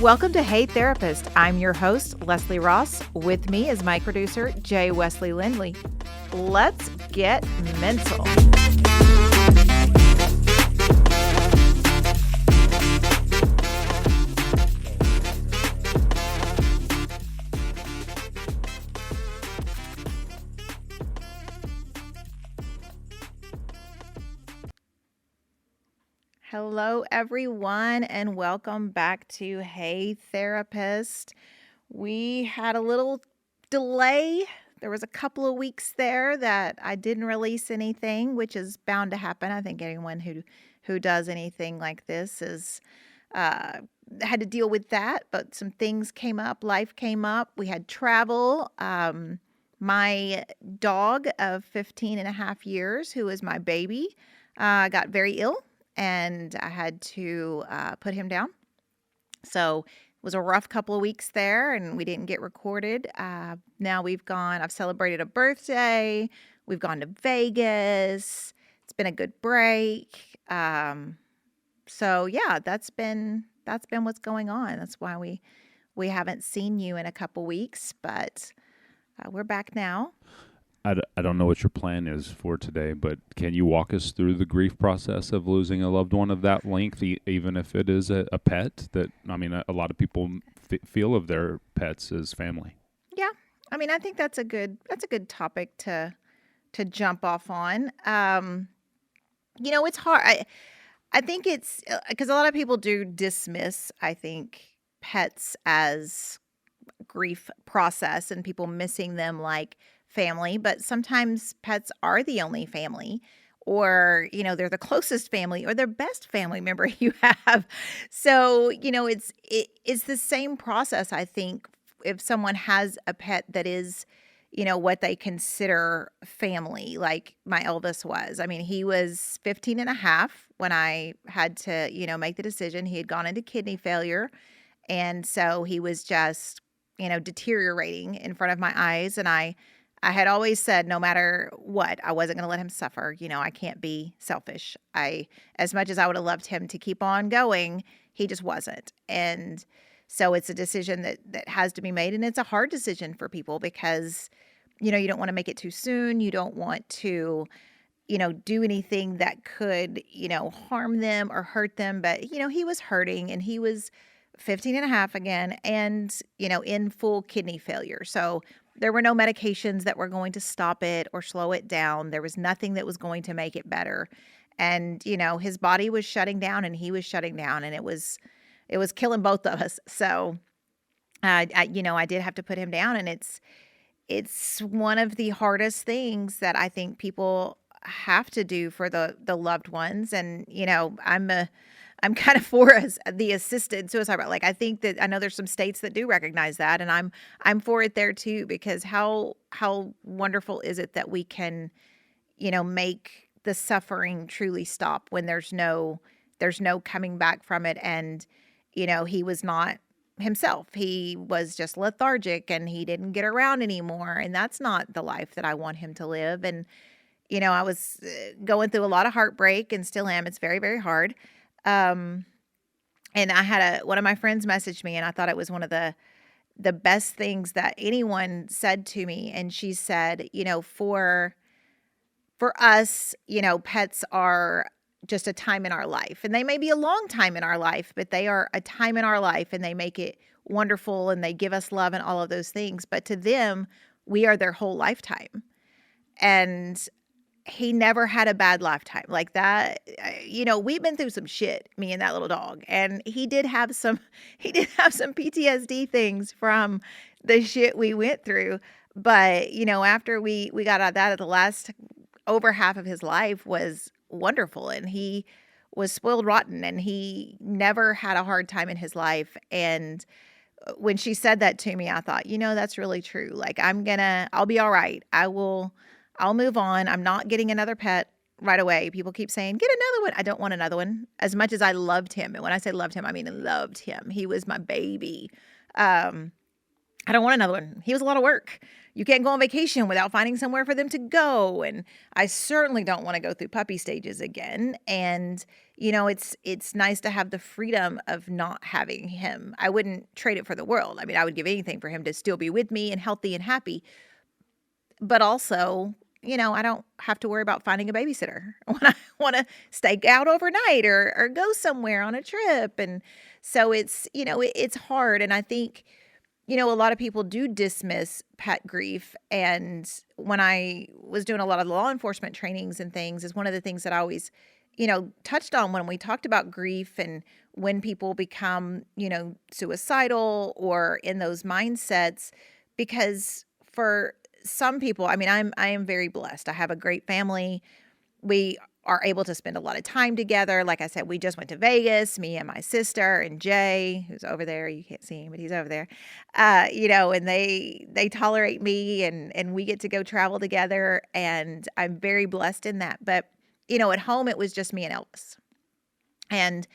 Welcome to Hey Therapist. I'm your host, Leslie Ross. With me is my producer, Jay Wesley Lindley. Let's get mental. Hello, everyone, and welcome back to Hey Therapist. We had a little delay. There was a couple of weeks there that I didn't release anything, which is bound to happen. I think anyone who does anything like this is had to deal with that, but some things came up. Life came up. We had travel. My dog of 15 and a half years, who is my baby, got very ill. And I had to put him down. So it was a rough couple of weeks there, and we didn't get recorded. Now I've celebrated a birthday. We've gone to Vegas. It's been a good break. So yeah, that's been what's going on. That's why we haven't seen you in a couple weeks, but we're back now. I don't know what your plan is for today, but can you walk us through the grief process of losing a loved one of that length, even if it is a pet? That, I mean, a lot of people feel of their pets as family. Yeah, I mean, I think that's a good topic to jump off on. It's hard. I think it's because a lot of people do dismiss, I think, pets as grief process and people missing them like family, but sometimes pets are the only family, or they're the closest family or their best family member you have. So it's the same process. I think if someone has a pet that is what they consider family, like my Elvis was. I mean, he was 15 and a half when I had to make the decision. He had gone into kidney failure, and so he was just deteriorating in front of my eyes. And I had always said, no matter what, I wasn't going to let him suffer. I can't be selfish. As much as I would have loved him to keep on going, he just wasn't. And so it's a decision that has to be made. And it's a hard decision for people because, you don't want to make it too soon. You don't want to, do anything that could, harm them or hurt them. But, he was hurting, and he was 15 and a half again, and, in full kidney failure. So there were no medications that were going to stop it or slow it down. There was nothing that was going to make it better. And, his body was shutting down and he was shutting down, and it was killing both of us. So, I did have to put him down, and it's one of the hardest things that I think people have to do for the loved ones. And, I'm kind of for the assisted suicide. Like, I think that I know there's some states that do recognize that, and I'm for it there too, because how wonderful is it that we can, make the suffering truly stop when there's no coming back from it. And, he was not himself. He was just lethargic, and he didn't get around anymore. And that's not the life that I want him to live. And, I was going through a lot of heartbreak, and still am. It's very, very hard. And I had one of my friends message me, and I thought it was one of the best things that anyone said to me. And she said, for us, pets are just a time in our life, and they may be a long time in our life, but they are a time in our life, and they make it wonderful, and they give us love and all of those things. But to them, we are their whole lifetime. And he never had a bad lifetime like that. We've been through some shit, me and that little dog. And he did have some PTSD things from the shit we went through. But, after we got out of that, the last over half of his life was wonderful. And he was spoiled rotten, and he never had a hard time in his life. And when she said that to me, I thought, that's really true. Like, I'll be all right. I'll move on. I'm not getting another pet right away. People keep saying, get another one. I don't want another one. As much as I loved him, and when I say loved him, I mean loved him. He was my baby. I don't want another one. He was a lot of work. You can't go on vacation without finding somewhere for them to go. And I certainly don't want to go through puppy stages again. And, it's nice to have the freedom of not having him. I wouldn't trade it for the world. I mean, I would give anything for him to still be with me and healthy and happy, but also, I don't have to worry about finding a babysitter when I want to stay out overnight or go somewhere on a trip. And so it's hard. And I think, a lot of people do dismiss pet grief. And when I was doing a lot of law enforcement trainings and things, is one of the things that I always, touched on when we talked about grief and when people become, suicidal or in those mindsets. Because for some people, I mean, I am very blessed. I have a great family. We are able to spend a lot of time together. Like I said, we just went to Vegas, me and my sister and Jay, who's over there. You can't see him, but he's over there. And they tolerate me, and we get to go travel together, and I'm very blessed in that. But, at home it was just me and Elvis. And,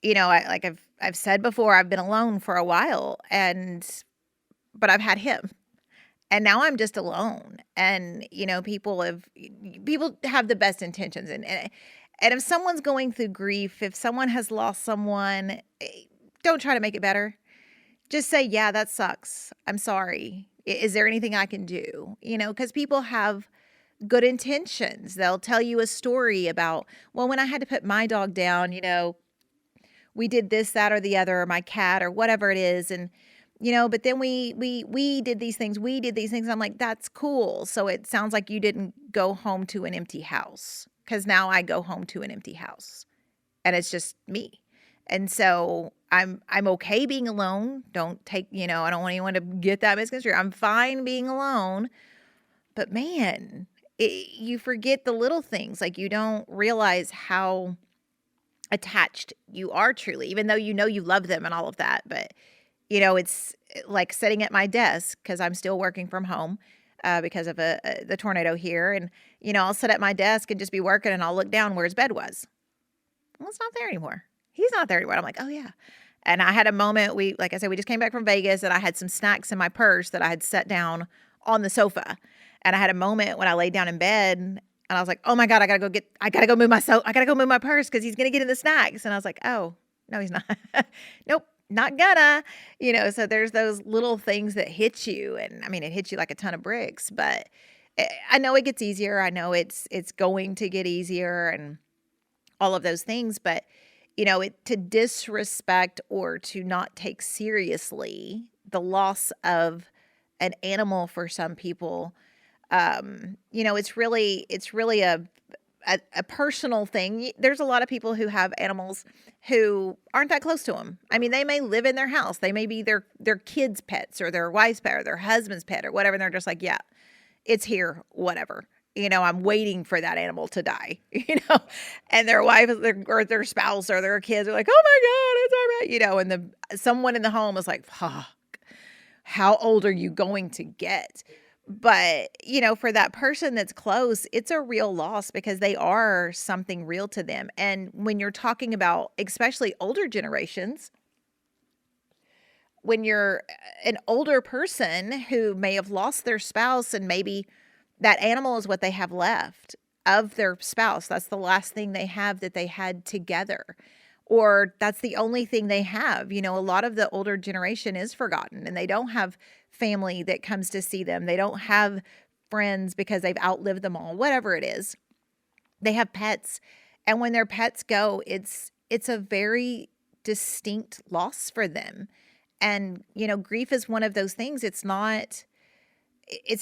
I've said before, I've been alone for a while, but I've had him. And now I'm just alone. And, people have the best intentions. And if someone's going through grief, if someone has lost someone, don't try to make it better. Just say, yeah, that sucks. I'm sorry. Is there anything I can do? Because people have good intentions. They'll tell you a story about, well, when I had to put my dog down, we did this, that, or the other, or my cat, or whatever it is. And, but then we did these things. We did these things. I'm like, that's cool. So it sounds like you didn't go home to an empty house, because now I go home to an empty house and it's just me. And so I'm okay being alone. Don't take, I don't want anyone to get that misconstrued. I'm fine being alone, but man, you forget the little things. Like, you don't realize how attached you are truly, even though you love them and all of that. But it's like sitting at my desk, because I'm still working from home because of the tornado here. And, I'll sit at my desk and just be working, and I'll look down where his bed was. Well, it's not there anymore. He's not there anymore. I'm like, oh, yeah. And I had a moment, like I said, we just came back from Vegas, and I had some snacks in my purse that I had set down on the sofa. And I had a moment when I laid down in bed, and I was like, oh my God, I gotta go move my purse, because he's going to get in the snacks. And I was like, oh, no, he's not. Nope. Not gonna, so there's those little things that hit you. And I mean, it hits you like a ton of bricks, but I know it gets easier. I know it's going to get easier and all of those things, but to disrespect or to not take seriously the loss of an animal for some people, it's really a personal thing. There's a lot of people who have animals who aren't that close to them. I mean, they may live in their house. They may be their kids' pets or their wife's pet or their husband's pet or whatever. And they're just like, yeah, it's here, whatever. I'm waiting for that animal to die, and their wife or their spouse or their kids are like, oh my God, it's all right. And someone in the home is like, fuck, how old are you going to get? But, for that person that's close, it's a real loss, because they are something real to them. And when you're talking about, especially older generations, when you're an older person who may have lost their spouse, and maybe that animal is what they have left of their spouse. That's the last thing they have that they had together, or that's the only thing they have. A lot of the older generation is forgotten, and they don't have family that comes to see them. They don't have friends because they've outlived them all, whatever it is. They have pets. And when their pets go, it's a very distinct loss for them. And, grief is one of those things. It's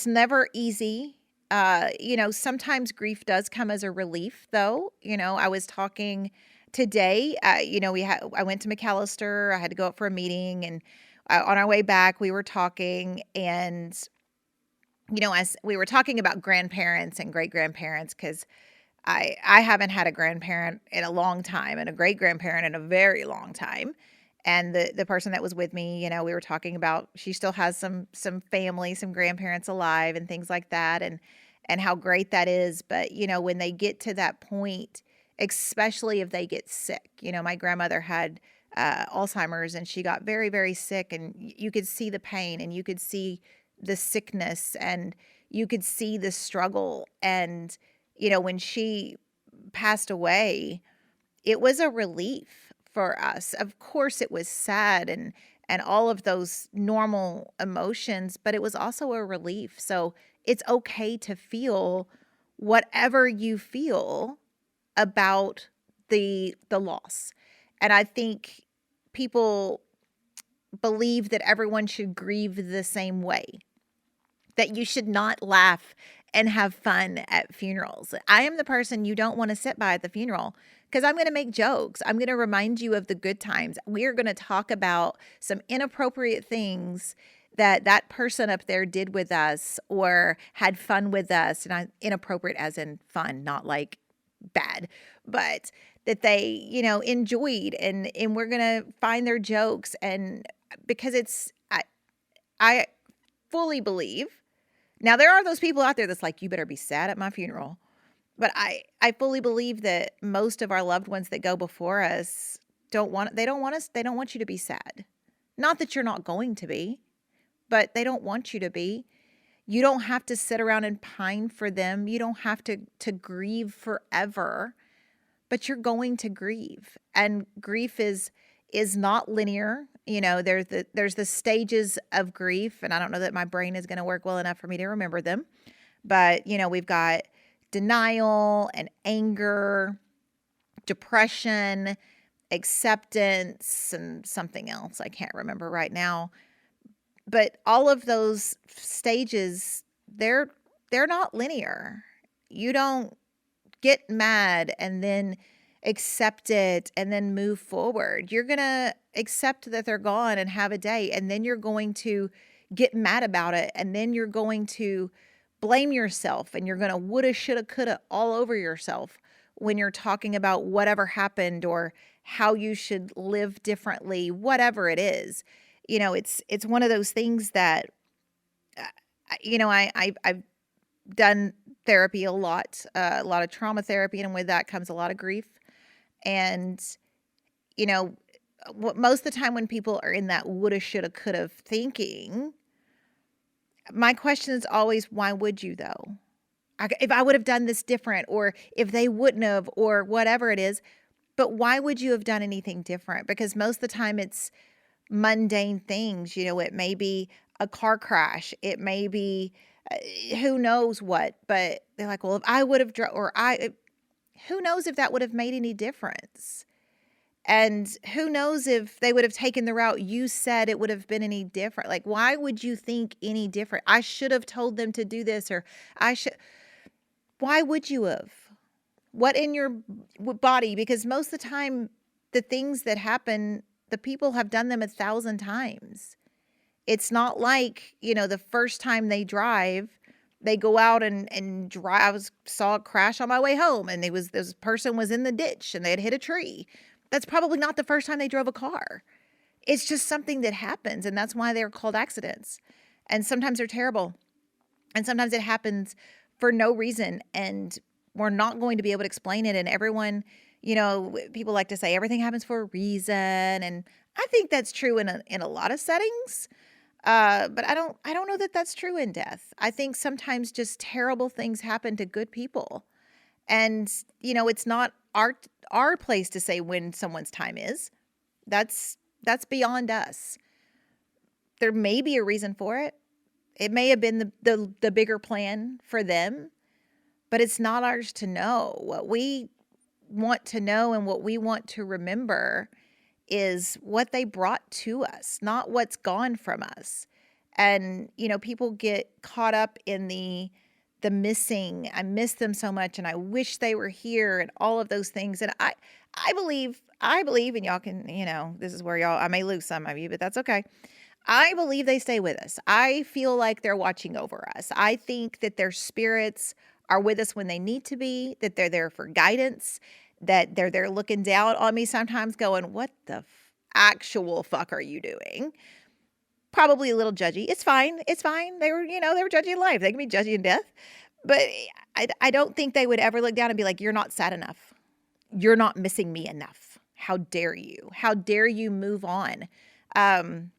never easy. Sometimes grief does come as a relief, though. I was talking today, I went to McAllister. I had to go up for a meeting, and on our way back, we were talking, and, as we were talking about grandparents and great-grandparents, because I haven't had a grandparent in a long time, and a great-grandparent in a very long time. And the person that was with me, we were talking about, she still has some family, some grandparents alive and things like that, and how great that is. But, when they get to that point, especially if they get sick, my grandmother had Alzheimer's, and she got very, very sick, and you could see the pain, and you could see the sickness, and you could see the struggle. And, when she passed away, it was a relief for us. Of course, it was sad and all of those normal emotions, but it was also a relief. So it's okay to feel whatever you feel about the loss. And I think people believe that everyone should grieve the same way, that you should not laugh and have fun at funerals. I am the person you don't want to sit by at the funeral because I'm going to make jokes. I'm going to remind you of the good times. We are going to talk about some inappropriate things that that person up there did with us or had fun with us. And inappropriate as in fun, not like bad, but that they, enjoyed, and we're going to find their jokes. And because I fully believe, now there are those people out there that's like, you better be sad at my funeral. But I fully believe that most of our loved ones that go before us they don't want you to be sad. Not that you're not going to be, but they don't want you to be. You don't have to sit around and pine for them. You don't have to grieve forever, but you're going to grieve. And grief is not linear. There's the stages of grief, and I don't know that my brain is going to work well enough for me to remember them. But, we've got denial and anger, depression, acceptance, and something else I can't remember right now. But all of those stages, they're not linear. You don't get mad and then accept it and then move forward. You're going to accept that they're gone and have a day, and then you're going to get mad about it, and then you're going to blame yourself, and you're going to woulda, shoulda, coulda all over yourself when you're talking about whatever happened or how you should live differently, whatever it is. It's one of those things that I've done therapy a lot of trauma therapy, and with that comes a lot of grief. And most of the time when people are in that woulda, shoulda, coulda thinking, my question is always, why would you though? If I would have done this different, or if they wouldn't have, or whatever it is, but why would you have done anything different? Because most of the time it's mundane things. It may be a car crash. It may be who knows what, but they're like, well, if I would have who knows if that would have made any difference? And who knows if they would have taken the route you said, it would have been any different? Like, why would you think any different? I should have told them to do this, or why would you have? What in your body? Because most of the time, the things that happen, the people have done them 1,000 times. It's not like, the first time they drive, they go out and drive. I saw a crash on my way home, and this person was in the ditch and they had hit a tree. That's probably not the first time they drove a car. It's just something that happens, and that's why they're called accidents. And sometimes they're terrible, and sometimes it happens for no reason, and we're not going to be able to explain it. And everyone, people like to say everything happens for a reason, and I think that's true in a lot of settings. But I don't know that that's true in death. I think sometimes just terrible things happen to good people. And, it's not our place to say when someone's time is. That's beyond us. There may be a reason for it. It may have been the bigger plan for them, but it's not ours to know. What we want to know and what we want to remember is what they brought to us, not what's gone from us. And, people get caught up in the missing. I miss them so much, and I wish they were here, and all of those things. And I believe, and y'all can, this is where I may lose some of you, but that's okay. I believe they stay with us. I feel like they're watching over us. I think that their spirits are with us when they need to be, that they're there for guidance, that they're there looking down on me sometimes going, what the actual fuck are you doing? Probably a little judgy. It's fine. It's fine. They were judgy in life. They can be judgy in death. But I don't think they would ever look down and be like, you're not sad enough. You're not missing me enough. How dare you? How dare you move on? I'm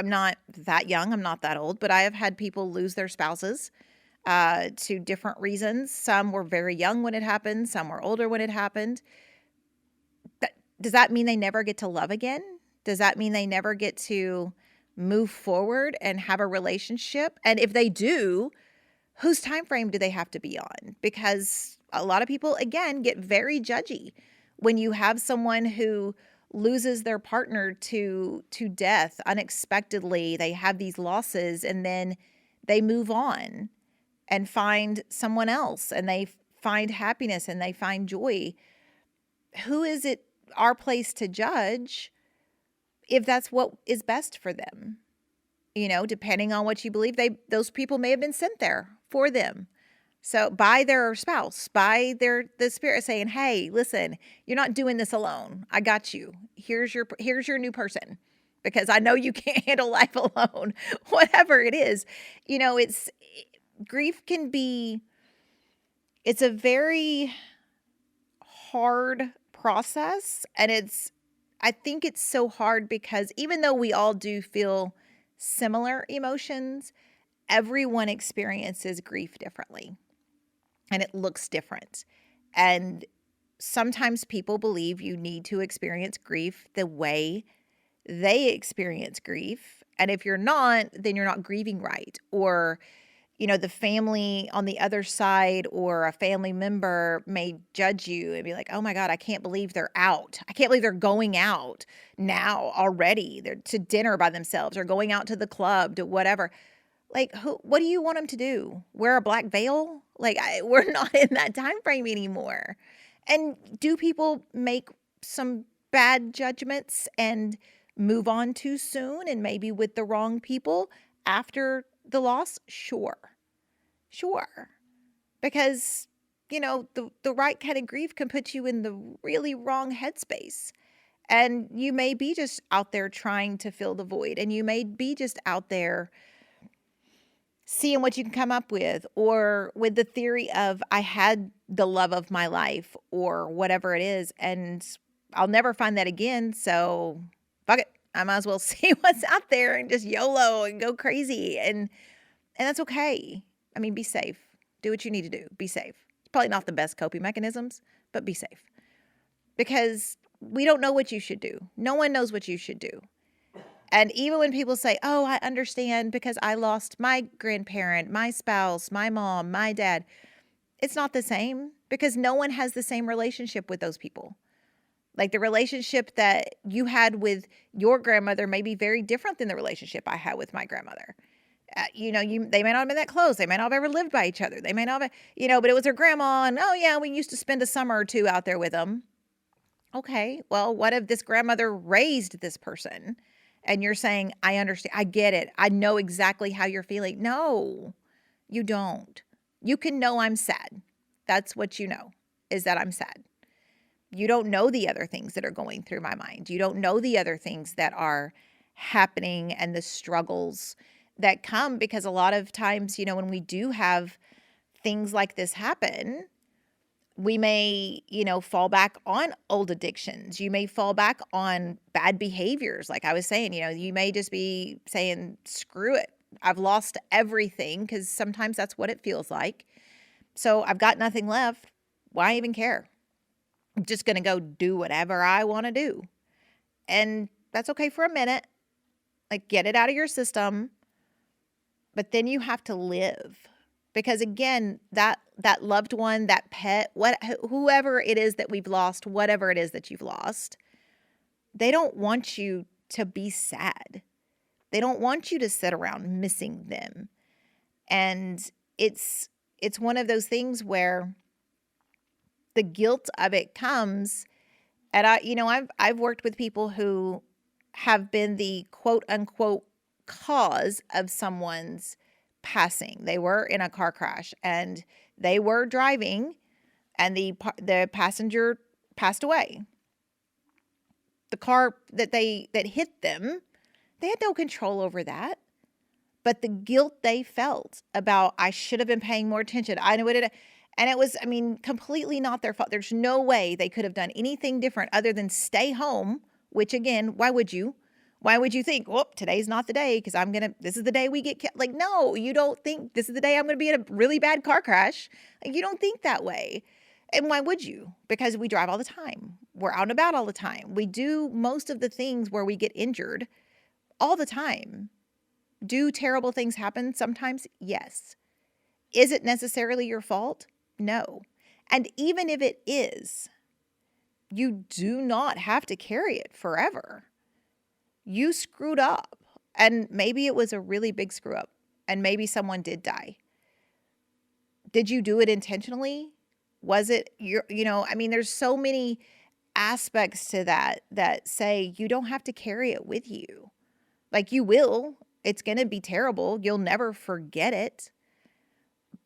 not that young. I'm not that old, but I have had people lose their spouses. to different reasons. Some were very young when it happened, some were older when it happened. Does that mean they never get to love again? Does that mean they never get to move forward and have a relationship? And if they do, whose time frame do they have to be on? Because a lot of people, again, get very judgy when you have someone who loses their partner to death unexpectedly. They have these losses and then they move on and find someone else and they find happiness and they find joy. Who is it our place to judge if that's what is best for them? You know, depending on what you believe, those people may have been sent there for them. So by their spouse, by the spirit saying, "Hey, listen, you're not doing this alone. I got you. Here's your new person because I know you can't handle life alone." Whatever it is, you know, grief can be, it's a very hard process, and I think it's so hard because even though we all do feel similar emotions, everyone experiences grief differently and it looks different. And sometimes people believe you need to experience grief the way they experience grief. And if you're not, then you're not grieving right. Or, you know, the family on the other side or a family member may judge you and be like, "Oh my God, I can't believe they're out. I can't believe they're going out now already. They're to dinner by themselves or going out to the club to whatever." Like, what do you want them to do? Wear a black veil? Like, we're not in that time frame anymore. And do people make some bad judgments and move on too soon and maybe with the wrong people after the loss? Sure. Because, you know, the right kind of grief can put you in the really wrong headspace. And you may be just out there trying to fill the void. And you may be just out there seeing what you can come up with, or with the theory of, I had the love of my life or whatever it is, and I'll never find that again. So fuck it. I might as well see what's out there and just YOLO and go crazy. And that's okay. I mean, be safe. Do what you need to do. Be safe. It's probably not the best coping mechanisms, but be safe. Because we don't know what you should do. No one knows what you should do. And even when people say, "Oh, I understand because I lost my grandparent, my spouse, my mom, my dad," it's not the same because no one has the same relationship with those people. Like the relationship that you had with your grandmother may be very different than the relationship I had with my grandmother. You know, they may not have been that close. They may not have ever lived by each other. They may not have, you know, but it was her grandma. And, oh, yeah, we used to spend a summer or two out there with them. Okay, well, what if this grandmother raised this person? And you're saying, "I understand. I get it. I know exactly how you're feeling." No, you don't. You can know I'm sad. That's what you know, is that I'm sad. You don't know the other things that are going through my mind. You don't know the other things that are happening and the struggles that come, because a lot of times, you know, when we do have things like this happen, we may, you know, fall back on old addictions. You may fall back on bad behaviors. Like I was saying, you know, you may just be saying, "Screw it. I've lost everything," because sometimes that's what it feels like. "So I've got nothing left. Why even care? I'm just going to go do whatever I want to do." And that's okay for a minute. Like, get it out of your system. But then you have to live. Because again, that loved one, that pet, whoever it is that we've lost, whatever it is that you've lost, they don't want you to be sad. They don't want you to sit around missing them. And it's one of those things where the guilt of it comes. And I've worked with people who have been the quote unquote cause of someone's passing. They were in a car crash and they were driving and the passenger passed away. The car that hit them, they had no control over that. But the guilt they felt about, "I should have been paying more attention. I know it." And it was, completely not their fault. There's no way they could have done anything different other than stay home, which again, why would you? Why would you think, well, today's not the day because this is the day we get killed? Like, no, you don't think this is the day I'm going to be in a really bad car crash. Like, you don't think that way. And why would you? Because we drive all the time. We're out and about all the time. We do most of the things where we get injured all the time. Do terrible things happen sometimes? Yes. Is it necessarily your fault? No. And even if it is, you do not have to carry it forever. You screwed up, and maybe it was a really big screw up, and maybe someone did die. Did you do it intentionally? Was it there's so many aspects to that say you don't have to carry it with you. Like, you will. It's going to be terrible. You'll never forget it.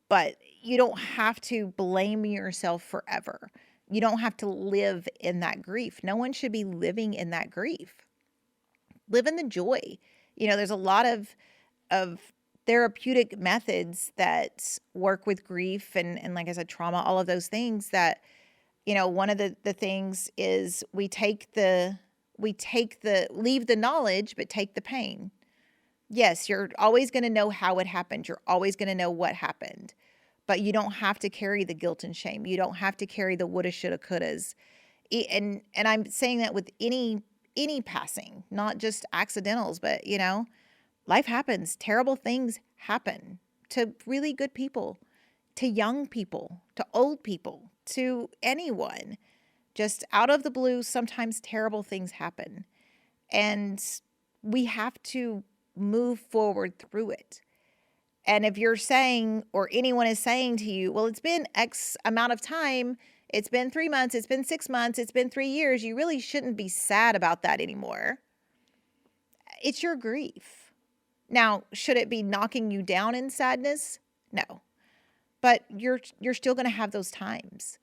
But you don't have to blame yourself forever. You don't have to live in that grief. No one should be living in that grief. Live in the joy. There's a lot of therapeutic methods that work with grief and like I said, trauma, all of those things that, one of the things is we leave the knowledge, but take the pain. Yes, you're always going to know how it happened. You're always going to know what happened, but you don't have to carry the guilt and shame. You don't have to carry the woulda, shoulda, couldas. And I'm saying that with any passing, not just accidentals, but life happens. Terrible things happen to really good people, to young people, to old people, to anyone. Just out of the blue, sometimes terrible things happen. And we have to move forward through it. And if you're saying, or anyone is saying to you, well, it's been X amount of time, it's been 3 months, it's been 6 months, it's been 3 years, you really shouldn't be sad about that anymore. It's your grief. Now, should it be knocking you down in sadness? No. But you're still going to have those times.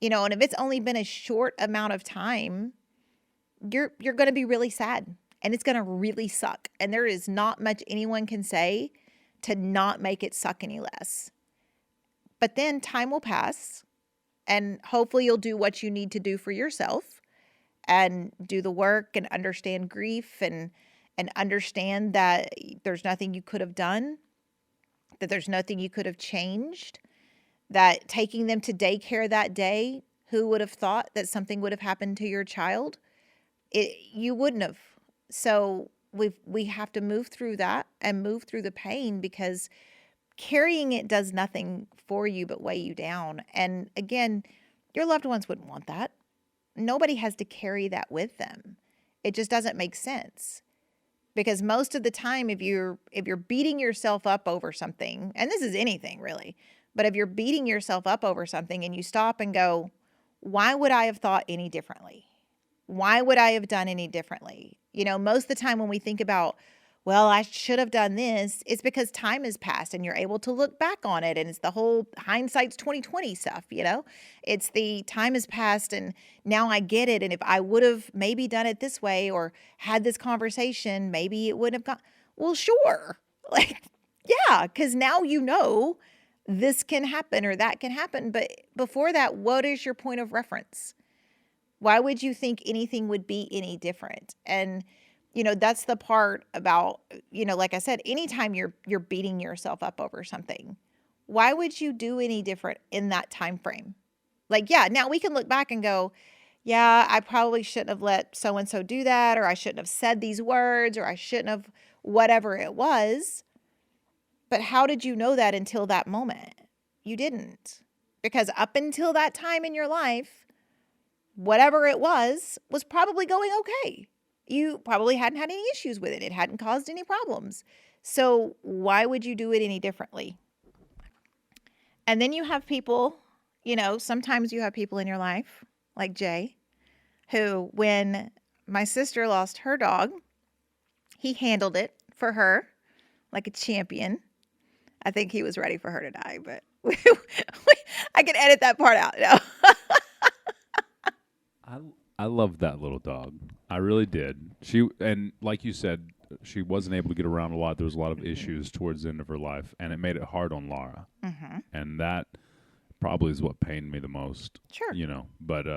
And if it's only been a short amount of time, you're going to be really sad, and it's going to really suck. And there is not much anyone can say to not make it suck any less. But then time will pass, and hopefully you'll do what you need to do for yourself and do the work and understand grief and understand that there's nothing you could have done, that there's nothing you could have changed, that taking them to daycare that day, who would have thought that something would have happened to your child? You wouldn't have. So we have to move through that and move through the pain, because carrying it does nothing for you but weigh you down. And again, your loved ones wouldn't want that. Nobody has to carry that with them. It just doesn't make sense. Because most of the time, if you're beating yourself up over something, and this is anything really, but if you're beating yourself up over something and you stop and go, why would I have thought any differently? Why would I have done any differently? Most of the time when we think about, well, I should have done this, it's because time has passed and you're able to look back on it. And it's the whole hindsight's 2020 stuff, It's the time has passed and now I get it. And if I would have maybe done it this way or had this conversation, maybe it wouldn't have gone. Well, sure. Yeah, because now this can happen or that can happen. But before that, what is your point of reference? Why would you think anything would be any different? And that's the part about, like I said, anytime you're beating yourself up over something, why would you do any different in that time frame? Now we can look back and go, yeah, I probably shouldn't have let so-and-so do that, or I shouldn't have said these words, or I shouldn't have whatever it was. But how did you know that until that moment? You didn't. Because up until that time in your life, whatever it was probably going okay. You probably hadn't had any issues with it. It hadn't caused any problems. So why would you do it any differently? And then you have people, sometimes you have people in your life, like Jay, who, when my sister lost her dog, he handled it for her like a champion. I think he was ready for her to die, but I can edit that part out. No. I loved that little dog. I really did. And like you said, she wasn't able to get around a lot. There was a lot of issues towards the end of her life, and it made it hard on Laura. Mm-hmm. And that probably is what pained me the most. Sure. But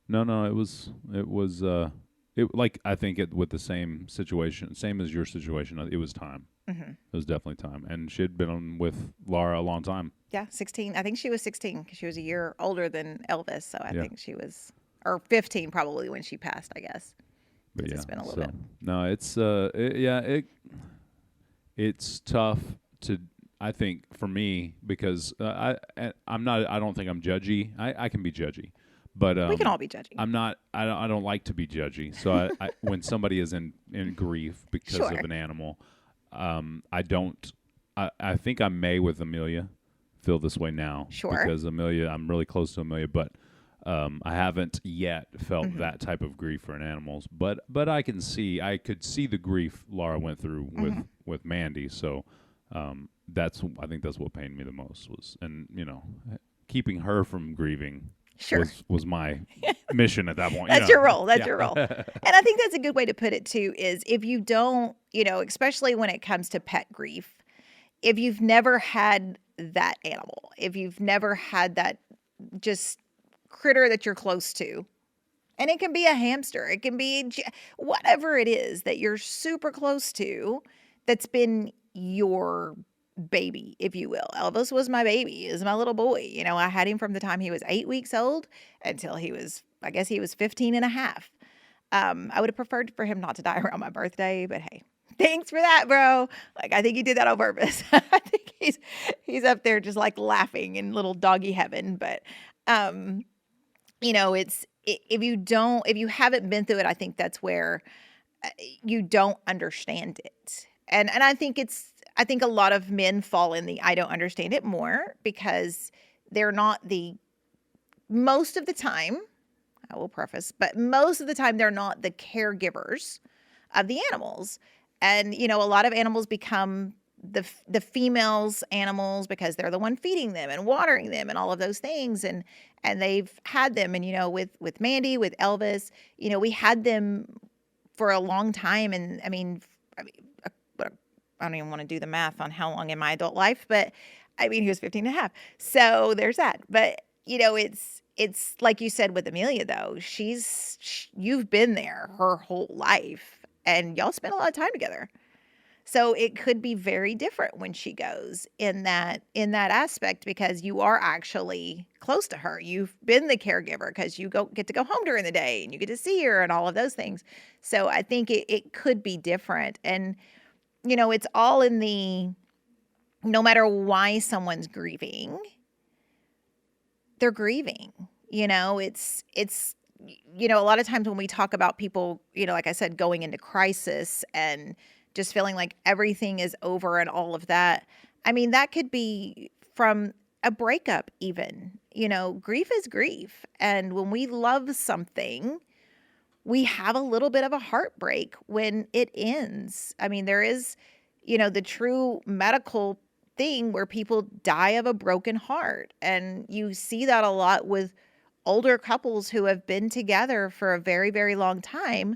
no, it I think with the same situation, same as your situation, it was time. Hmm. It was definitely time, and she had been on with Laura a long time. Yeah, 16. I think she was 16 because she was a year older than Elvis. So I Yeah, think she was, or 15 probably when she passed, I guess, but because yeah. it's been a little So bit. no, it's tough to. I think for me because I'm not. I don't think I'm judgy. I can be judgy, but We can all be judgy. I'm not. I don't like to be judgy. So when somebody is in grief because of Sure. an animal, I don't. I think I may with Amelia feel this way now Sure. because Amelia. I'm really close to Amelia, but I haven't yet felt Hmm. that type of grief for animals. But I could see the grief Laura went through Hmm. with Mandy. So I think that's what pained me the most was, and keeping her from grieving Sure. was my mission at that point. That's your role. That's Yeah. your role. And I think that's a good way to put it too, is if you don't, especially when it comes to pet grief, if you've never had that animal, if you've never had that just critter that you're close to, and it can be a hamster, it can be whatever it is that you're super close to that's been your baby, if you will. Elvis was my baby, is my little boy. I had him from the time he was 8 weeks old until I guess he was 15 and a half. I would have preferred for him not to die around my birthday, but hey, thanks for that, bro. Like, I think he did that on purpose. I think he's up there just like laughing in little doggy heaven. But um, if you haven't been through it, I think that's where you don't understand it. And I think a lot of men fall in the I don't understand it more because they're not the most of the time, I will preface, but most of the time they're not the caregivers of the animals. And a lot of animals become the females animals because they're the one feeding them and watering them and all of those things, and they've had them. And with Mandy, with Elvis, we had them for a long time. And I don't even want to do the math on how long in my adult life, but he was 15 and a half. So there's that. But it's like you said with Amelia, though. You've been there her whole life and y'all spent a lot of time together. So it could be very different when she goes in that aspect because you are actually close to her. You've been the caregiver because you get to go home during the day and you get to see her and all of those things. So I think it could be different. And it's all in no matter why someone's grieving, they're grieving. It's a lot of times when we talk about people, like I said, going into crisis and just feeling like everything is over and all of that. That could be from a breakup even. Grief is grief. And when we love something, we have a little bit of a heartbreak when it ends. There is, the true medical thing where people die of a broken heart. And you see that a lot with older couples who have been together for a very, very long time.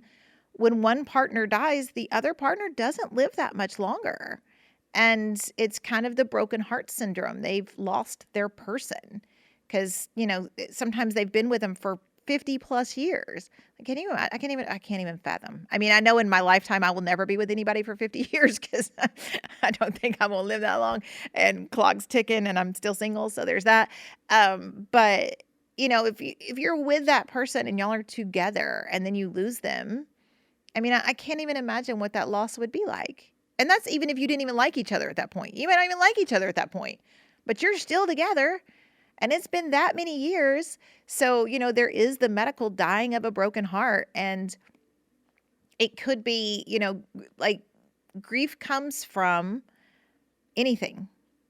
When one partner dies, the other partner doesn't live that much longer. And it's kind of the broken heart syndrome. They've lost their person because, sometimes they've been with them for 50 plus years. I can't even fathom. I know in my lifetime I will never be with anybody for 50 years because I don't think I'm going to live that long, and clock's ticking and I'm still single. So there's that. But if you're with that person and y'all are together and then you lose them, I can't even imagine what that loss would be like. And that's even if you didn't even like each other at that point. You might not even like each other at that point, but you're still together. And it's been that many years. So, there is the medical dying of a broken heart. And it could be, like grief comes from anything.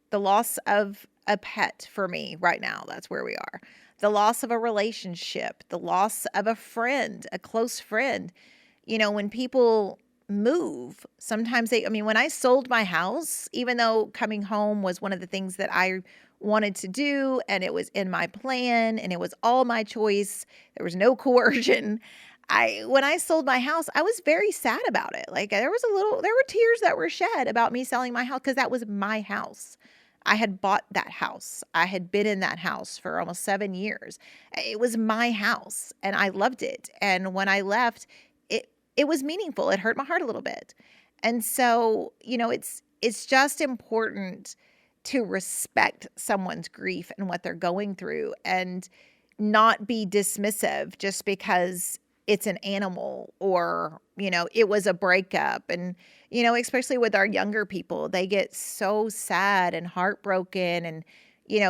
The loss of a pet for me right now, that's where we are. The loss of a relationship, the loss of a friend, a close friend. When people move, sometimes when I sold my house, even though coming home was one of the things that I wanted to do and it was in my plan and it was all my choice, there was no coercion. When I sold my house, I was very sad about it. Like there were tears that were shed about me selling my house because that was my house. I had bought that house. I had been in that house for almost 7 years. It was my house and I loved it. And when I left, it it was meaningful. It hurt my heart a little bit. And so, it's just important to respect someone's grief and what they're going through and not be dismissive just because it's an animal or, it was a breakup. And, especially with our younger people, they get so sad and heartbroken and,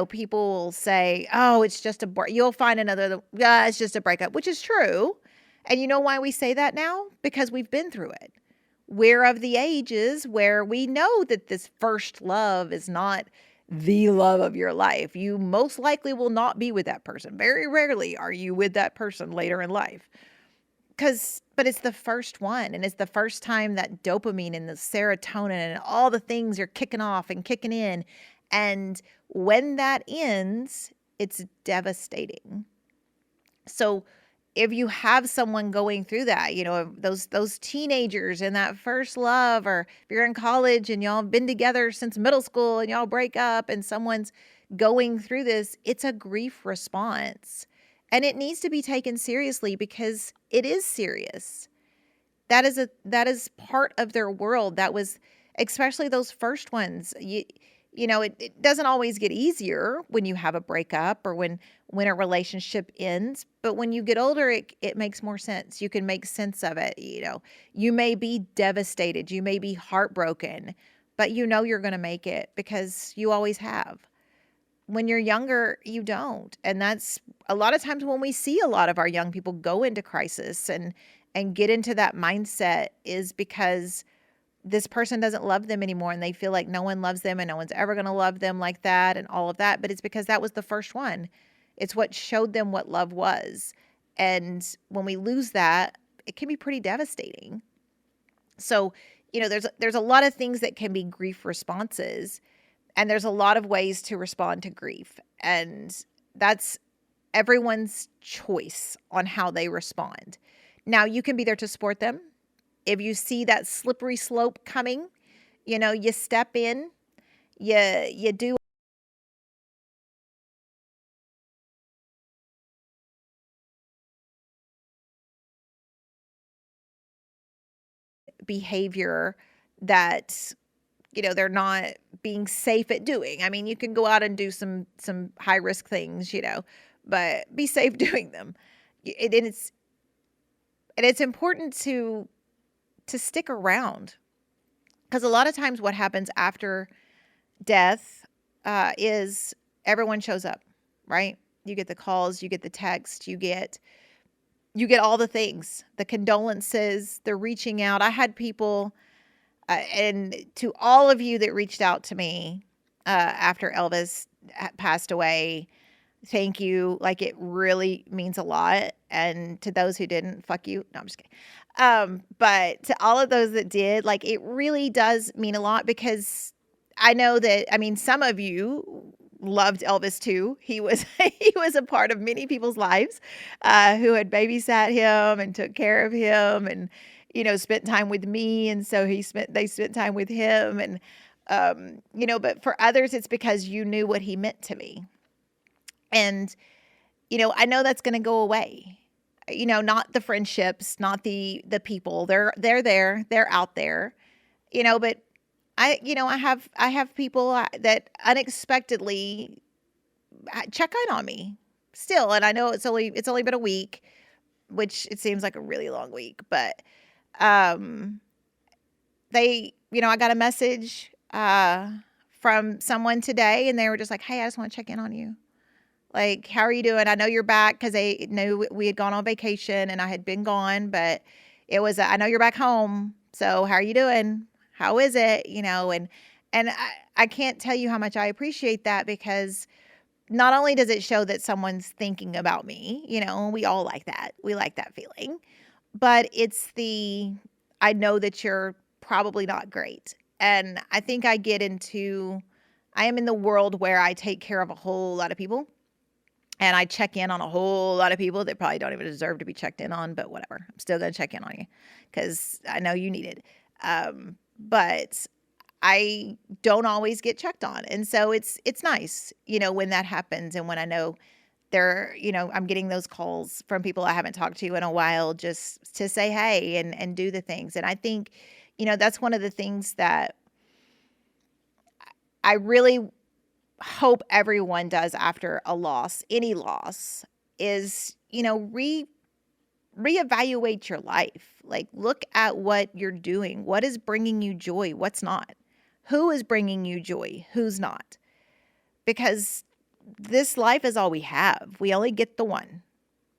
people will say, oh, it's just you'll find another, yeah, it's just a breakup, which is true. And you know why we say that now? Because we've been through it. We're of the ages where we know that this first love is not the love of your life. You most likely will not be with that person. Very rarely are you with that person later in life. But it's the first one, and it's the first time that dopamine and the serotonin and all the things are kicking off and kicking in. And when that ends, it's devastating. So if you have someone going through that, those teenagers in that first love, or if you're in college and y'all have been together since middle school and y'all break up and someone's going through this, it's a grief response. And it needs to be taken seriously because it is serious. That is part of their world. That was, especially those first ones. It doesn't always get easier when you have a breakup or when a relationship ends. But when you get older, it makes more sense. You can make sense of it. You may be devastated. You may be heartbroken, but you're going to make it because you always have. When you're younger, you don't. And that's a lot of times when we see a lot of our young people go into crisis and get into that mindset is because this person doesn't love them anymore and they feel like no one loves them and no one's ever going to love them like that and all of that. But it's because that was the first one. It's what showed them what love was. And when we lose that, it can be pretty devastating. So, there's a lot of things that can be grief responses, and there's a lot of ways to respond to grief. And that's everyone's choice on how they respond. Now, you can be there to support them. If you see that slippery slope coming, you step in, you do behavior that, they're not being safe at doing. I mean, you can go out and do some high risk things, but be safe doing them. And it's important to stick around, because a lot of times what happens after death is everyone shows up, right? You get the calls, you get the text, you get all the things, the condolences, the reaching out. I had people, and to all of you that reached out to me after Elvis passed away, thank you. Like, it really means a lot. And to those who didn't, fuck you. No, I'm just kidding. But to all of those that did, like, it really does mean a lot, because I know that, some of you loved Elvis too. He was a part of many people's lives who had babysat him and took care of him and, spent time with me. And so they spent time with him. And, but for others, it's because you knew what he meant to me. And, I know that's going to go away. Not the friendships, not the people. They're there. They're out there. But I have people that unexpectedly check in on me still. And I know it's only been a week, which it seems like a really long week, but they, I got a message from someone today, and they were just like, hey, I just want to check in on you. Like, how are you doing? I know you're back, because they knew we had gone on vacation and I had been gone, but it was, I know you're back home. So how are you doing? How is it? And I can't tell you how much I appreciate that, because not only does it show that someone's thinking about me, we all like that. We like that feeling, but it's I know that you're probably not great. And I think I am in the world where I take care of a whole lot of people. And I check in on a whole lot of people that probably don't even deserve to be checked in on, but whatever. I'm still going to check in on you because I know you need it. But I don't always get checked on. And so it's nice, when that happens, and when I know I'm getting those calls from people I haven't talked to in a while just to say hey and do the things. And I think, that's one of the things that I really hope everyone does after a loss, any loss, is, reevaluate your life. Like, look at what you're doing. What is bringing you joy? What's not? Who is bringing you joy? Who's not? Because this life is all we have. We only get the one.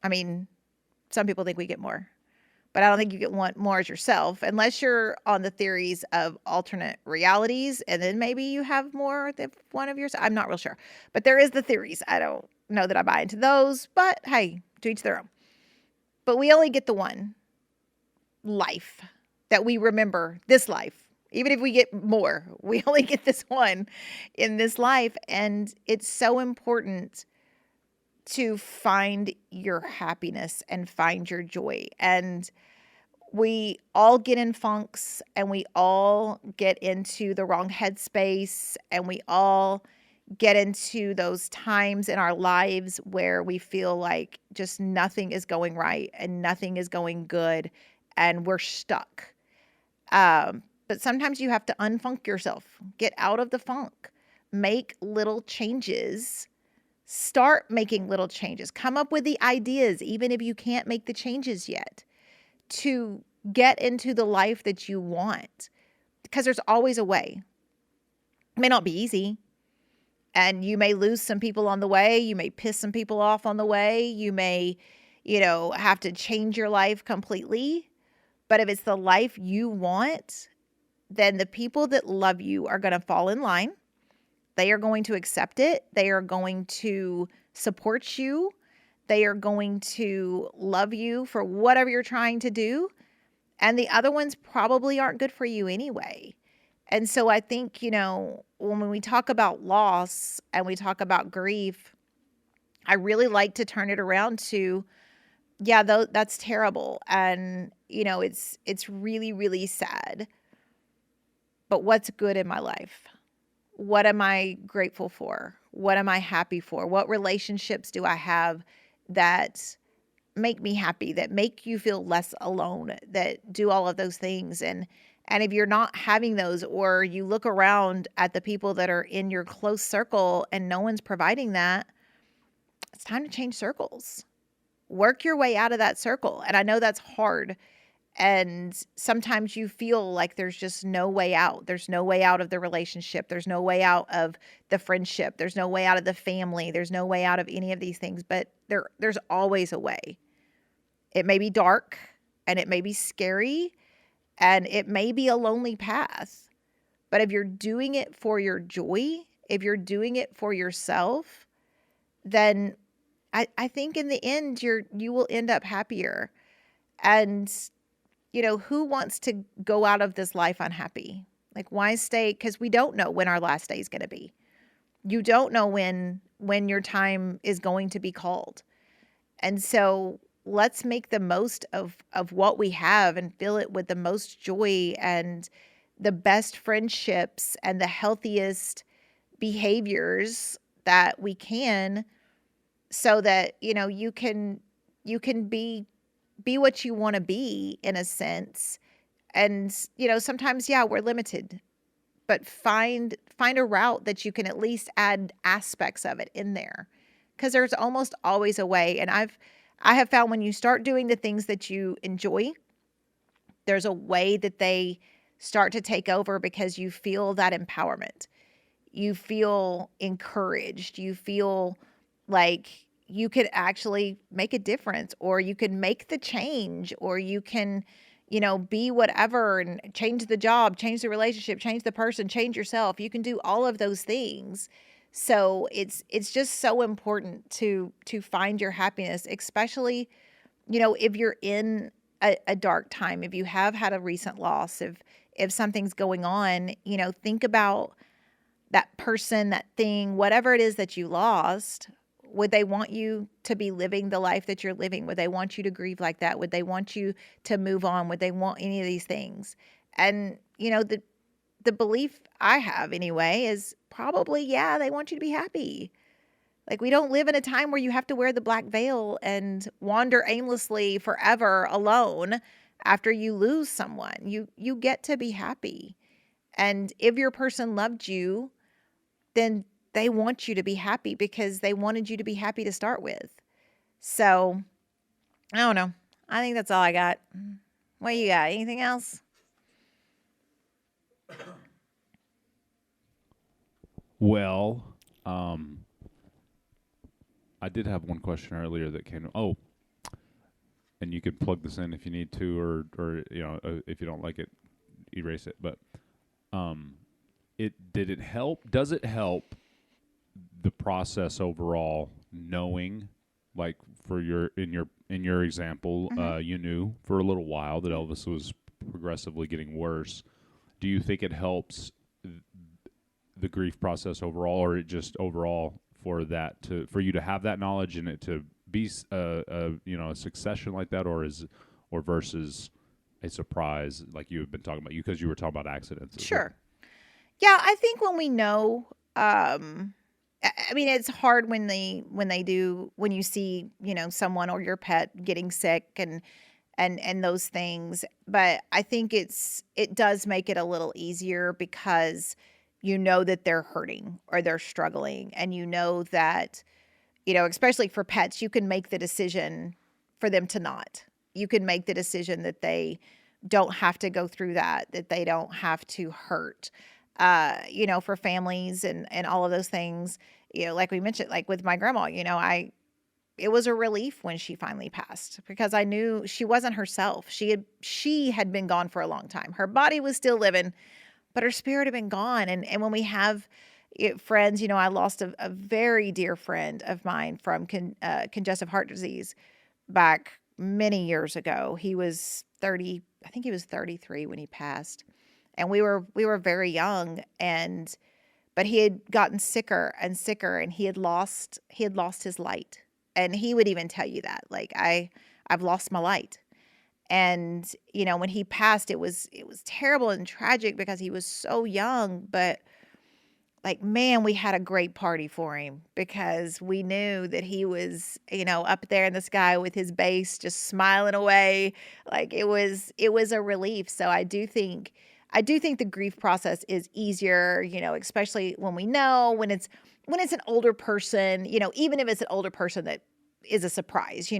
I mean, some people think we get more, but I don't think you get one more as yourself, unless you're on the theories of alternate realities, and then maybe you have more than one of yours. I'm not real sure, but there is the theories. I don't know that I buy into those, but hey, to each their own. But we only get the one life that we remember, this life. Even if we get more, we only get this one in this life. And it's so important to find your happiness and find your joy. And we all get in funks, and we all get into the wrong headspace, and we all get into those times in our lives where we feel like just nothing is going right and nothing is going good and we're stuck. But sometimes you have to unfunk yourself, get out of the funk, make little changes, start making little changes, come up with the ideas, even if you can't make the changes yet, to get into the life that you want, because there's always a way. It may not be easy, and you may lose some people on the way. You may piss some people off on the way. You may, have to change your life completely. But if it's the life you want, then the people that love you are going to fall in line. They are going to accept it. They are going to support you. They are going to love you for whatever you're trying to do. And the other ones probably aren't good for you anyway. And so I think, when we talk about loss and we talk about grief, I really like to turn it around to, yeah, that's terrible. And, it's really, really sad. But what's good in my life? What am I grateful for? What am I happy for? What relationships do I have that make me happy, that make you feel less alone, that do all of those things? And if you're not having those, or you look around at the people that are in your close circle and no one's providing that, it's time to change circles. Work your way out of that circle. And I know that's hard. And sometimes you feel like there's just no way out. There's no way out of the relationship. There's no way out of the friendship. There's no way out of the family. There's no way out of any of these things. But there's always a way. It may be dark, and it may be scary, and it may be a lonely path. But if you're doing it for your joy, if you're doing it for yourself, then I think in the end, you will end up happier. And, who wants to go out of this life unhappy? Like, why stay? Because we don't know when our last day is going to be. You don't know when your time is going to be called. And so let's make the most of what we have and fill it with the most joy and the best friendships and the healthiest behaviors that we can, so that, you can be what you want to be, in a sense. And, sometimes, yeah, we're limited, but find a route that you can at least add aspects of it in there, because there's almost always a way. And I have found when you start doing the things that you enjoy, there's a way that they start to take over, because you feel that empowerment. You feel encouraged. You feel like you could actually make a difference, or you can make the change, or you can, be whatever, and change the job, change the relationship, change the person, change yourself. You can do all of those things. So it's just so important to find your happiness, especially, if you're in a dark time, if you have had a recent loss, if something's going on, think about that person, that thing, whatever it is that you lost. Would they want you to be living the life that you're living? Would they want you to grieve like that? Would they want you to move on? Would they want any of these things? And, the belief I have anyway is probably, yeah, they want you to be happy. Like, we don't live in a time where you have to wear the black veil and wander aimlessly forever alone after you lose someone. You get to be happy. And if your person loved you, then they want you to be happy because they wanted you to be happy to start with. So, I don't know. I think that's all I got. What you got? Anything else? Well, I did have one question earlier that came. Oh, and you could plug this in if you need to, or if you don't like it, erase it. But it help? Does it help the process overall? Knowing, like for your example, Mm-hmm. you knew for a little while that Elvis was progressively getting worse. Do you think it helps the grief process overall, or it just overall for you to have that knowledge and it to be a succession like that, or versus a surprise like you have been talking about, because you were talking about accidents as well. Sure. Yeah, I think when we know, I mean, it's hard when you see, someone or your pet getting sick and those things. But I think it does make it a little easier because you know that they're hurting or they're struggling, and you know that, especially for pets, you can make the decision for them to not. You can make the decision that they don't have to go through that they don't have to hurt. For families and all of those things, like we mentioned, like with my grandma, it was a relief when she finally passed because I knew she wasn't herself. She had been gone for a long time. Her body was still living, but her spirit had been gone. And when we have friends, I lost a very dear friend of mine from congestive heart disease back many years ago. He was 30, I think he was 33 when he passed. And we were very young, and but he had gotten sicker and sicker, and he had lost his light. And he would even tell you that, like, I've lost my light. And when he passed, it was terrible and tragic because he was so young, but like, man, we had a great party for him because we knew that he was, up there in the sky with his bass just smiling away. Like, it was a relief. So I do think the grief process is easier, especially when we know when it's an older person, even if it's an older person that is a surprise,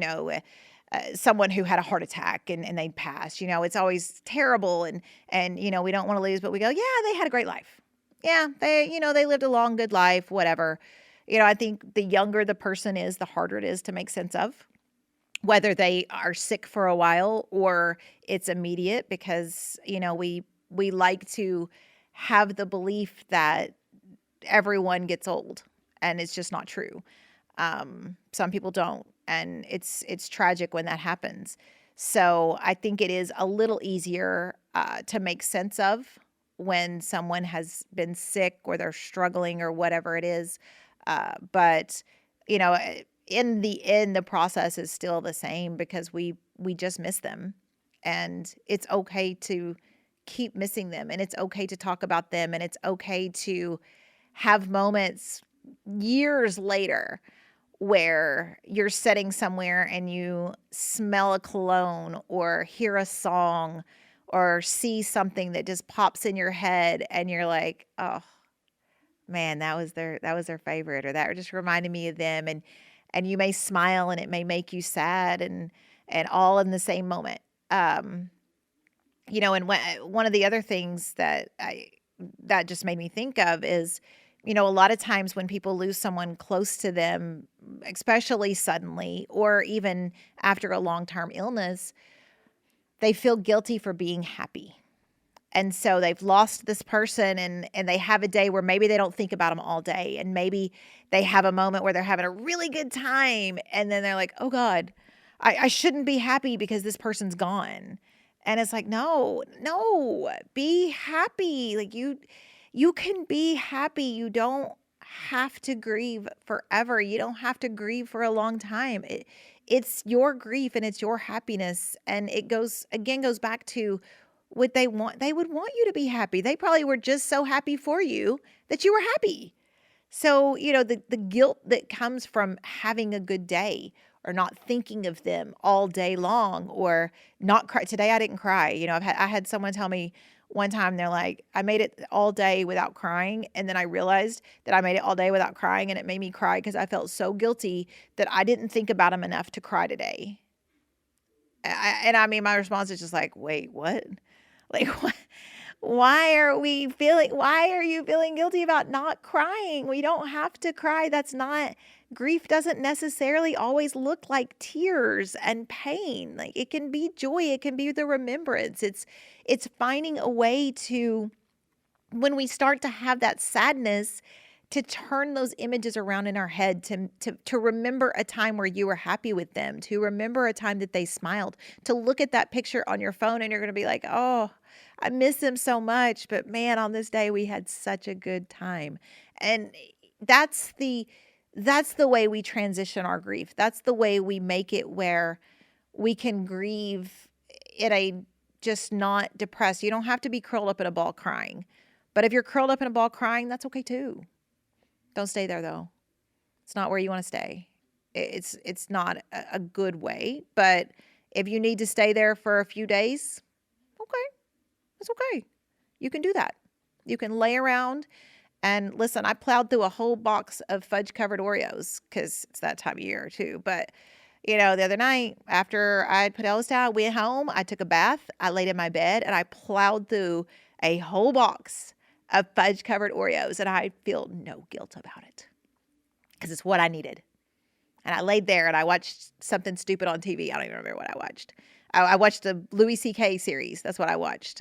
someone who had a heart attack and they passed, it's always terrible, and we don't want to lose, but we go, yeah, they had a great life. Yeah, they lived a long, good life, whatever. I think the younger the person is, the harder it is to make sense of, whether they are sick for a while or it's immediate, because, we like to have the belief that everyone gets old, and it's just not true. Some people don't, and it's tragic when that happens. So I think it is a little easier to make sense of when someone has been sick or they're struggling or whatever it is. But in the end, the process is still the same because we just miss them, and it's okay to keep missing them, and it's okay to talk about them, and it's okay to have moments years later where you're sitting somewhere and you smell a cologne or hear a song or see something that just pops in your head, and you're like, "Oh, man, that was their favorite," or that just reminded me of them, and you may smile and it may make you sad, and all in the same moment. Um, and one of the other things that just made me think of is, a lot of times when people lose someone close to them, especially suddenly or even after a long-term illness, they feel guilty for being happy. And so they've lost this person, and they have a day where maybe they don't think about them all day, and maybe they have a moment where they're having a really good time, and then they're like, "Oh God, I shouldn't be happy because this person's gone." And it's like, no, no, be happy. Like, you can be happy. You don't have to grieve forever. You don't have to grieve for a long time. It's your grief and it's your happiness. And it goes back to what they want. They would want you to be happy. They probably were just so happy for you that you were happy. So, the guilt that comes from having a good day or not thinking of them all day long or not cry. Today I didn't cry. I had someone tell me one time, they're like, I made it all day without crying. And then I realized that I made it all day without crying, and it made me cry because I felt so guilty that I didn't think about them enough to cry today. I mean, my response is just like, wait, what? Like, what? Why are you feeling guilty about not crying? We don't have to cry. Grief doesn't necessarily always look like tears and pain. Like, it can be joy. It can be the remembrance. It's finding a way to, when we start to have that sadness, to turn those images around in our head, to remember a time where you were happy with them, to remember a time that they smiled, to look at that picture on your phone and you're going to be like, oh, I miss them so much, but man, on this day we had such a good time. And that's the way we transition our grief. That's the way we make it where we can grieve in a just not depressed. You don't have to be curled up in a ball crying. But if you're curled up in a ball crying, that's okay too. Don't stay there though. It's not where you want to stay. It's not a good way, but if you need to stay there for a few days, okay. It's okay. You can do that. You can lay around and listen. I plowed through a whole box of fudge covered Oreos because it's that time of year too. But the other night after I put Ellis down, I went home, I took a bath, I laid in my bed, and I plowed through a whole box of fudge covered Oreos, and I feel no guilt about it because it's what I needed. And I laid there and I watched something stupid on TV. I don't even remember what I watched. I watched the Louis C.K. series. That's what I watched.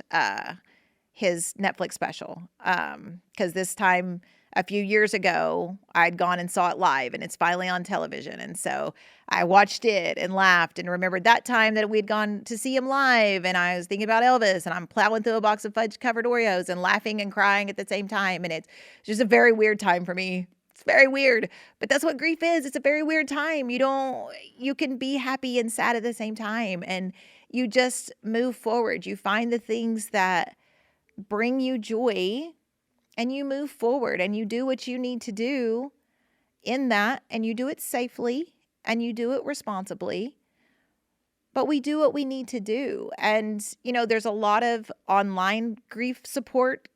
His Netflix special. Because this time a few years ago, I'd gone and saw it live, and it's finally on television. And so I watched it and laughed and remembered that time that we'd gone to see him live. And I was thinking about Elvis, and I'm plowing through a box of fudge covered Oreos and laughing and crying at the same time. And it's just a very weird time for me. It's very weird, but that's what grief is. It's a very weird time. You can be happy and sad at the same time, and you just move forward. You find the things that bring you joy and you move forward and you do what you need to do in that, and you do it safely and you do it responsibly. But we do what we need to do. And, there's a lot of online grief support.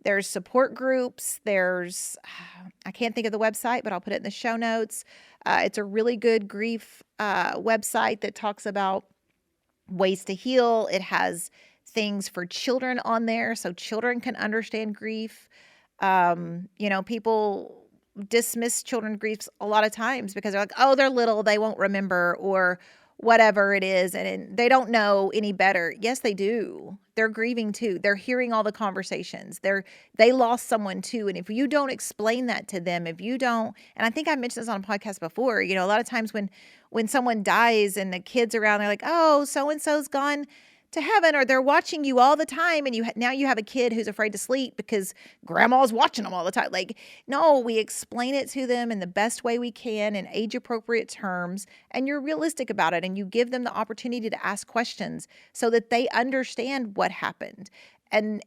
There's support groups. I can't think of the website, but I'll put it in the show notes. It's a really good grief website that talks about ways to heal. It has things for children on there so children can understand grief. People dismiss children's griefs a lot of times because they're like, oh, they're little, they won't remember, or whatever it is, and they don't know any better. Yes, they do. They're grieving too. They're hearing all the conversations. They lost someone too. And if you don't explain that to them, if you don't, and I think I mentioned this on a podcast before, a lot of times when someone dies and the kids around, they're like, oh, so-and-so's gone to heaven, or they're watching you all the time, and now you have a kid who's afraid to sleep because grandma's watching them all the time. Like, no, we explain it to them in the best way we can in age-appropriate terms, and you're realistic about it, and you give them the opportunity to ask questions so that they understand what happened. And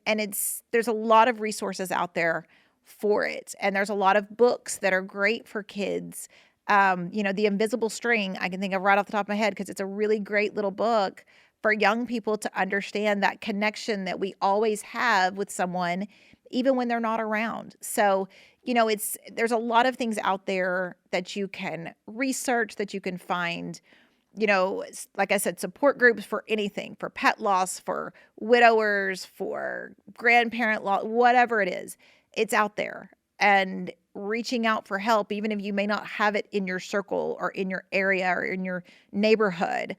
there's a lot of resources out there for it, and there's a lot of books that are great for kids. The Invisible String, I can think of right off the top of my head because it's a really great little book for young people to understand that connection that we always have with someone, even when they're not around. So, there's a lot of things out there that you can research, that you can find, like I said, support groups for anything, for pet loss, for widowers, for grandparent loss, whatever it is, it's out there. And reaching out for help, even if you may not have it in your circle or in your area or in your neighborhood,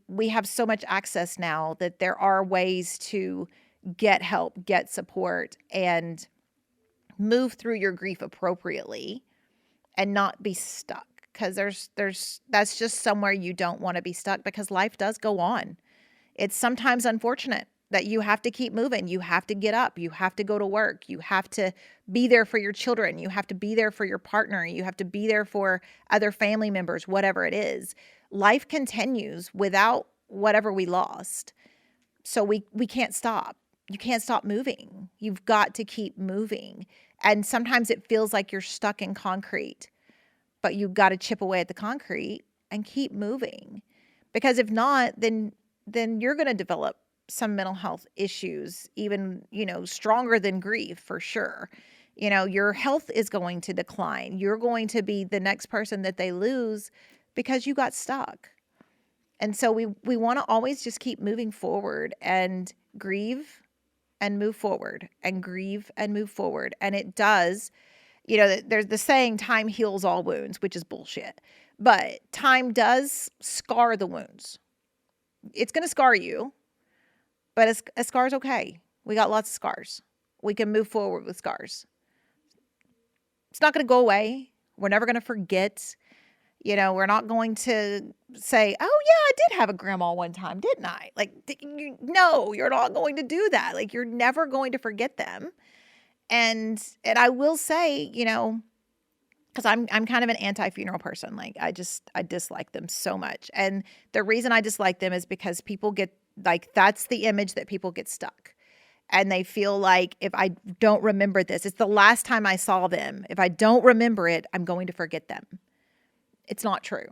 we have so much access now that there are ways to get help, get support, and move through your grief appropriately and not be stuck. Because that's just somewhere you don't want to be stuck, because life does go on. It's sometimes unfortunate that you have to keep moving. You have to get up. You have to go to work. You have to be there for your children. You have to be there for your partner. You have to be there for other family members, whatever it is. Life continues without whatever we lost. So we can't stop. you can't stop moving. You've got to keep moving. And sometimes it feels like you're stuck in concrete, but you've got to chip away at the concrete and keep moving. Because if not, then you're going to develop some mental health issues, even, stronger than grief for sure. Your health is going to decline. You're going to be the next person that they lose because you got stuck. And so we want to always just keep moving forward and grieve and move forward and grieve and move forward. And it does, there's the saying, time heals all wounds, which is bullshit. But time does scar the wounds. It's going to scar you, but a scar's okay. We got lots of scars. We can move forward with scars. It's not going to go away. We're never going to forget. We're not going to say, oh yeah, I did have a grandma one time, didn't I? Like, no, you're not going to do that. Like, you're never going to forget them. And I will say, because I'm kind of an anti-funeral person. Like, I dislike them so much. And the reason I dislike them is because people get, like, that's the image that people get stuck. And they feel like, if I don't remember this, it's the last time I saw them. If I don't remember it, I'm going to forget them. It's not true.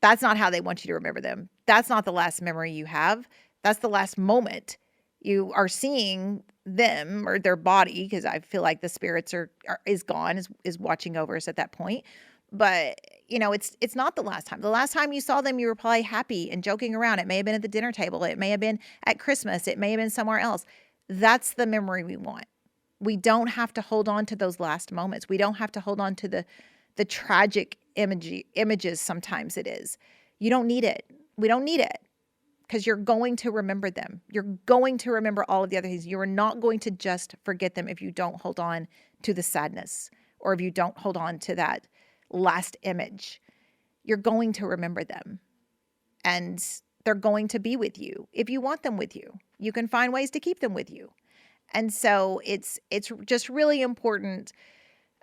That's not how they want you to remember them. That's not the last memory you have. That's the last moment you are seeing them or their body, because I feel like the spirits is gone, is watching over us at that point. But, it's not the last time. The last time you saw them, you were probably happy and joking around. It may have been at the dinner table. It may have been at Christmas. It may have been somewhere else. That's the memory we want. We don't have to hold on to those last moments. We don't have to hold on to the tragic images sometimes it is. You don't need it. We don't need it, because you're going to remember them. You're going to remember all of the other things. You are not going to just forget them if you don't hold on to the sadness, or if you don't hold on to that last image. You're going to remember them, and they're going to be with you. If you want them with you, you can find ways to keep them with you. And so it's just really important.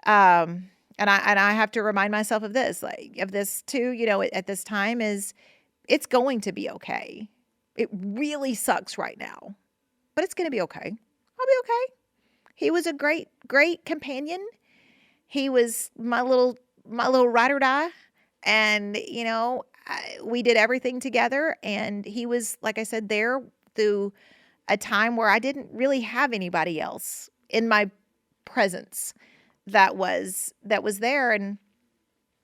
And I have to remind myself of this, too, at this time, is it's going to be okay. It really sucks right now, but it's going to be okay. I'll be okay. He was a great, great companion. He was my little ride or die. And, we did everything together. And he was, like I said, there through a time where I didn't really have anybody else in my presence that was there. And,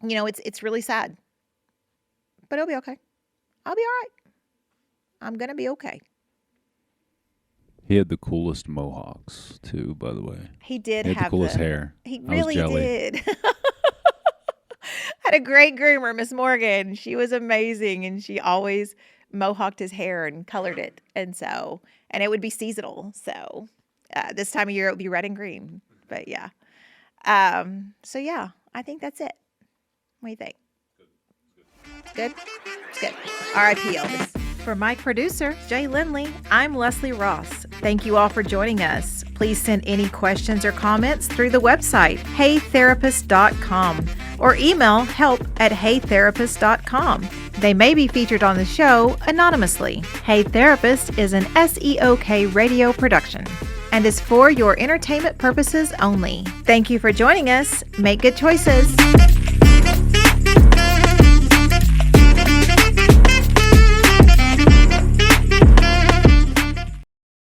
it's really sad, but it'll be okay. I'll be all right. I'm going to be okay. He had the coolest mohawks too, by the way. He did have the coolest hair. He really did. Had a great groomer, Miss Morgan. She was amazing, and she always mohawked his hair and colored it. And it would be seasonal. So this time of year, it would be red and green. But yeah. So yeah, I think that's it. What do you think? Good? It's good. R.I.P. Elvis. For my producer, Jay Lindley, I'm Leslie Ross. Thank you all for joining us. Please send any questions or comments through the website, heytherapist.com, or email help@heytherapist.com. They may be featured on the show anonymously. Hey Therapist is an SEOK radio production and is for your entertainment purposes only. Thank you for joining us. Make good choices.